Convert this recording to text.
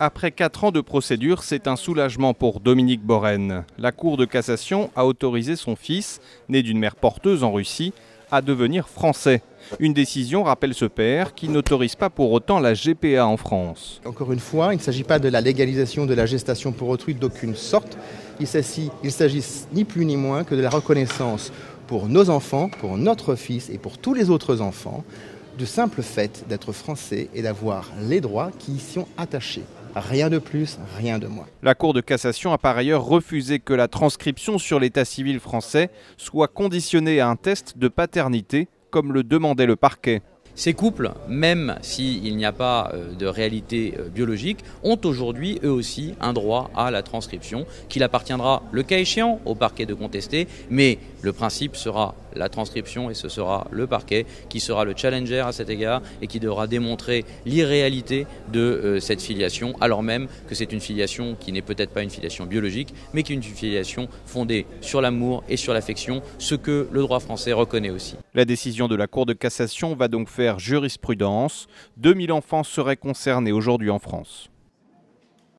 Après 4 ans de procédure, c'est un soulagement pour Dominique Borène. La Cour de cassation a autorisé son fils, né d'une mère porteuse en Russie, à devenir français. Une décision, rappelle ce père, qui n'autorise pas pour autant la GPA en France. Encore une fois, il ne s'agit pas de la légalisation de la gestation pour autrui d'aucune sorte. Il s'agit ni plus ni moins que de la reconnaissance pour nos enfants, pour notre fils et pour tous les autres enfants, du simple fait d'être français et d'avoir les droits qui y sont attachés. Rien de plus, rien de moins. La Cour de cassation a par ailleurs refusé que la transcription sur l'état civil français soit conditionnée à un test de paternité, comme le demandait le parquet. Ces couples, même s'il n'y a pas de réalité biologique, ont aujourd'hui eux aussi un droit à la transcription qu'il appartiendra, le cas échéant, au parquet de contester, mais le principe sera la transcription et ce sera le parquet qui sera le challenger à cet égard et qui devra démontrer l'irréalité de cette filiation, alors même que c'est une filiation qui n'est peut-être pas une filiation biologique, mais qui est une filiation fondée sur l'amour et sur l'affection, ce que le droit français reconnaît aussi. La décision de la Cour de cassation va donc faire jurisprudence. 2000 enfants seraient concernés aujourd'hui en France.